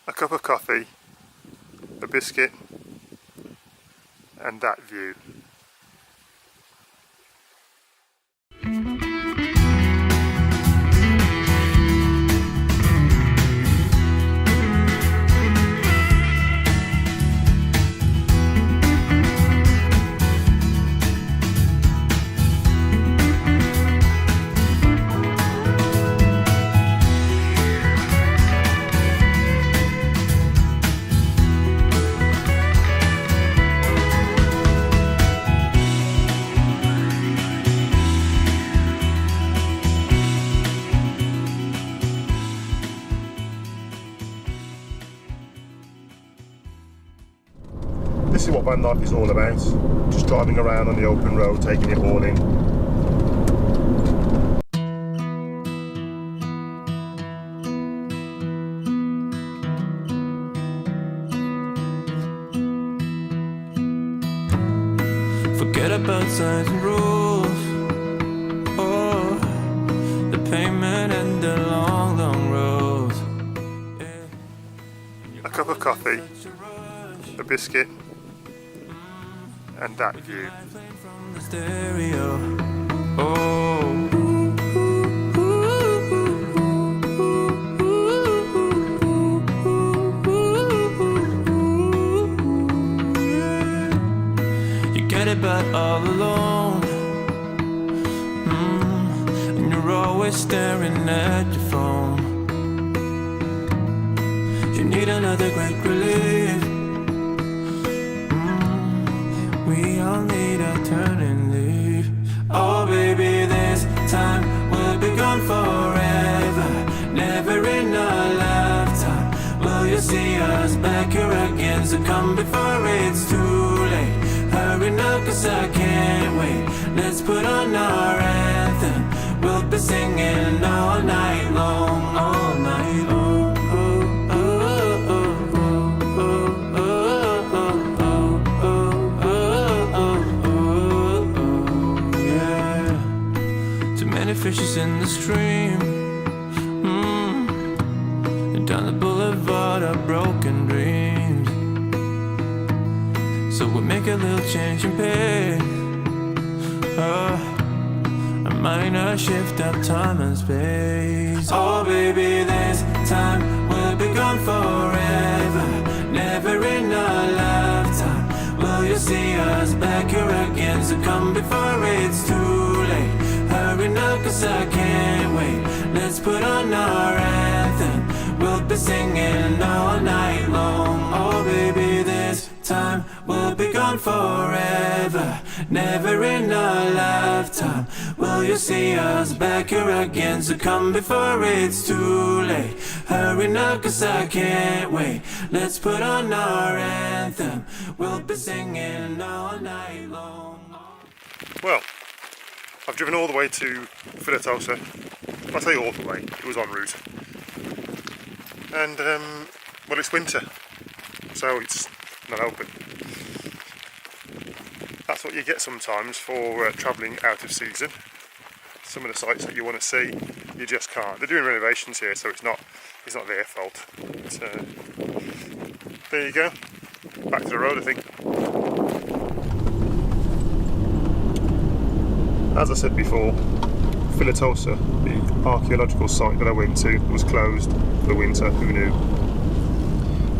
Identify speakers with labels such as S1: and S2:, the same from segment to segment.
S1: A cup of coffee, a biscuit, and that view. This is what van life is all about, just driving around on the open road, taking it all in.
S2: Forget about signs and rules, oh, the payment and the long, long roads.
S1: A cup of coffee, a biscuit, and that view.
S2: From the stereo, oh. You get it but all alone, and you're always staring at your phone. You need another great relief. We all need a turning leaf. Oh baby, this time will be gone forever. Never in a lifetime will you see us back here again. So come before it's too late. Hurry now cause I can't wait. Let's put on our anthem. We'll be singing all night long. All night long. Fishes in the stream, and down the boulevard of broken dreams. So we make a little change in pace, a minor shift of time and space. Oh baby, this time will be gone forever. Never in a lifetime will you see us back here again. So come before it's too late. Hurry now cause I can't wait. Let's put on our anthem. We'll be singing all night long. Oh baby, this time will be gone forever. Never in a lifetime will you see us back here again. So come before it's too late. Hurry now cause I can't wait. Let's put on our anthem. We'll be singing all night long.
S1: Well, I've driven all the way to Filatosa. I say all the way, it was en route. And, well, it's winter, so it's not open. That's what you get sometimes for travelling out of season. Some of the sites that you want to see, you just can't. They're doing renovations here, so it's not their fault. But, there you go, back to the road I think. As I said before, Filatosa, the archaeological site that I went to, was closed for the winter, who knew?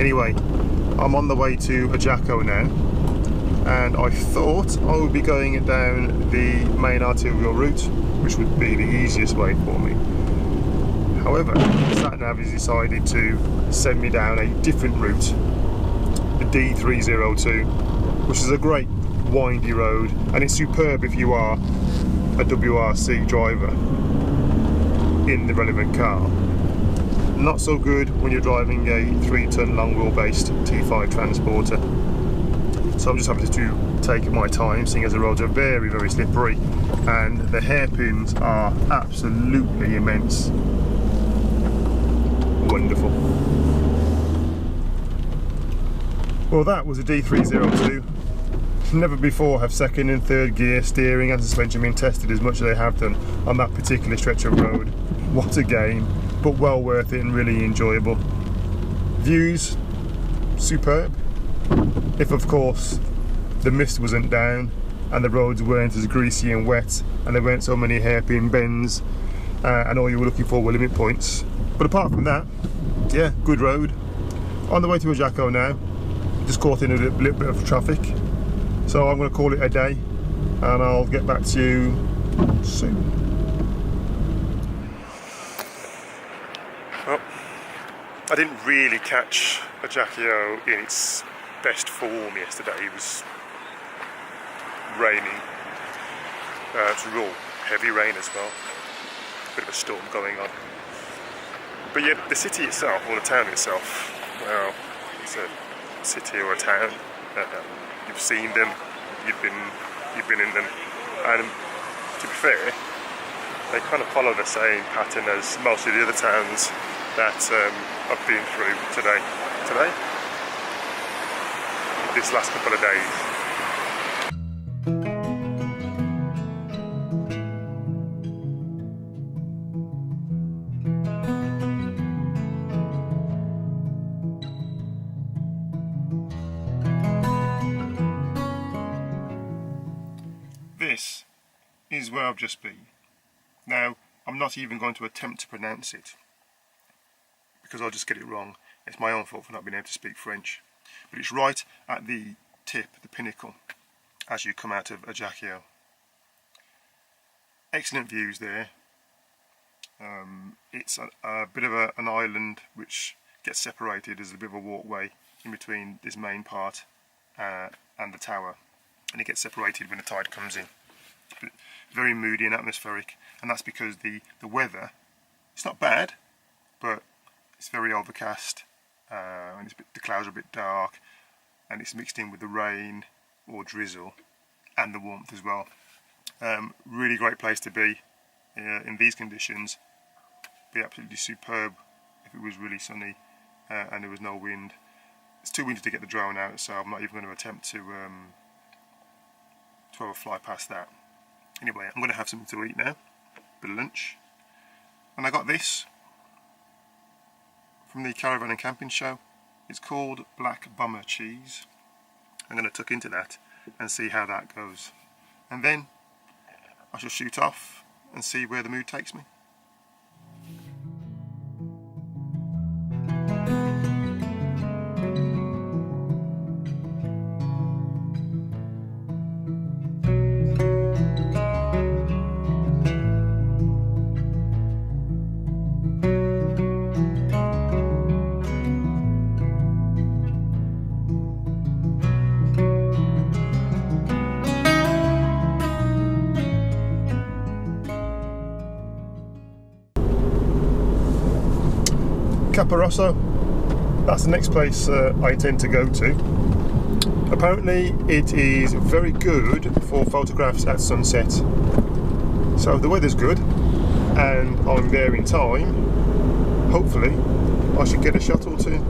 S1: Anyway, I'm on the way to Ajaccio now, and I thought I would be going down the main arterial route, which would be the easiest way for me. However, SatNav has decided to send me down a different route, the D302, which is a great windy road, and it's superb if you are a WRC driver in the relevant car. Not so good when you're driving a 3-ton long wheel-based T5 transporter. So I'm just having to take my time, seeing as the roads are very, very slippery and the hairpins are absolutely immense. Wonderful. Well, that was a D302. Never before have second and third gear steering and suspension been tested as much as they have done on that particular stretch of road. What a game, but well worth it and really enjoyable. Views, superb. If of course the mist wasn't down and the roads weren't as greasy and wet and there weren't so many hairpin bends and all you were looking for were limit points. But apart from that, yeah, good road. On the way to Ajaccio now, just caught in a little bit of traffic. So I'm going to call it a day and I'll get back to you soon. Well, I didn't really catch Ajaccio in its best form yesterday. It was raining. It was real heavy rain as well. Bit of a storm going on. But yeah, the city itself, or the town itself, well, it's a city or a town. You've seen them, you've been in them, and to be fair, they kind of follow the same pattern as most of the other towns that I've been through today, this last couple of days. This is where I've just been. Now, I'm not even going to attempt to pronounce it because I'll just get it wrong. It's my own fault for not being able to speak French. But it's right at the tip, the pinnacle, as you come out of Ajaccio. Excellent views there. It's a bit of an island which gets separated. There's a bit of a walkway in between this main part and the tower. And it gets separated when the tide comes in. But very moody and atmospheric, and that's because the weather, it's not bad, but it's very overcast, and the clouds are a bit dark, and it's mixed in with the rain or drizzle and the warmth as well. Really great place to be in these conditions. Be absolutely superb if it was really sunny and there was no wind. It's too windy to get the drone out, so I'm not even going to attempt to have a fly past that. Anyway, I'm going to have something to eat now, bit of lunch, and I got this from the Caravan and Camping Show. It's called Black Bomber Cheese. I'm going to tuck into that and see how that goes, and then I shall shoot off and see where the mood takes me. Capo Rosso, that's the next place I intend to go to. Apparently it is very good for photographs at sunset. So if the weather's good and I'm there in time, hopefully I should get a shot or two.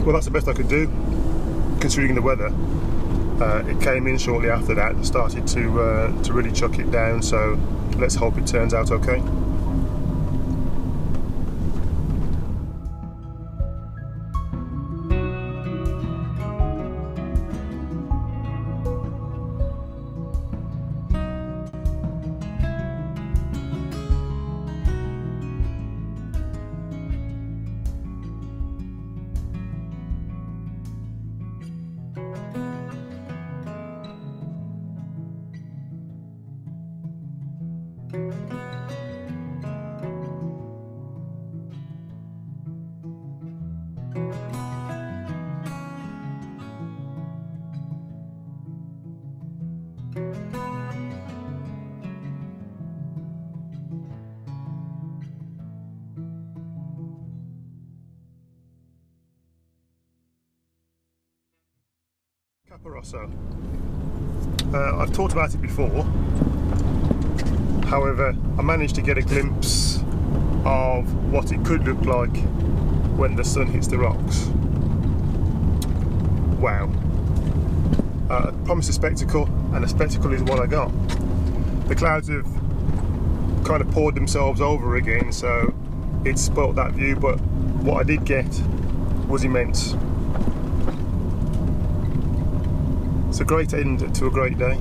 S1: Well, that's the best I could do, considering the weather. It came in shortly after that and started to really chuck it down, so let's hope it turns out okay. Capo Rosso. I've talked about it before, however I managed to get a glimpse of what it could look like when the sun hits the rocks. Wow. I promised a spectacle, and a spectacle is what I got. The clouds have kind of poured themselves over again, so it spoilt that view, but what I did get was immense. It's a great end to a great day.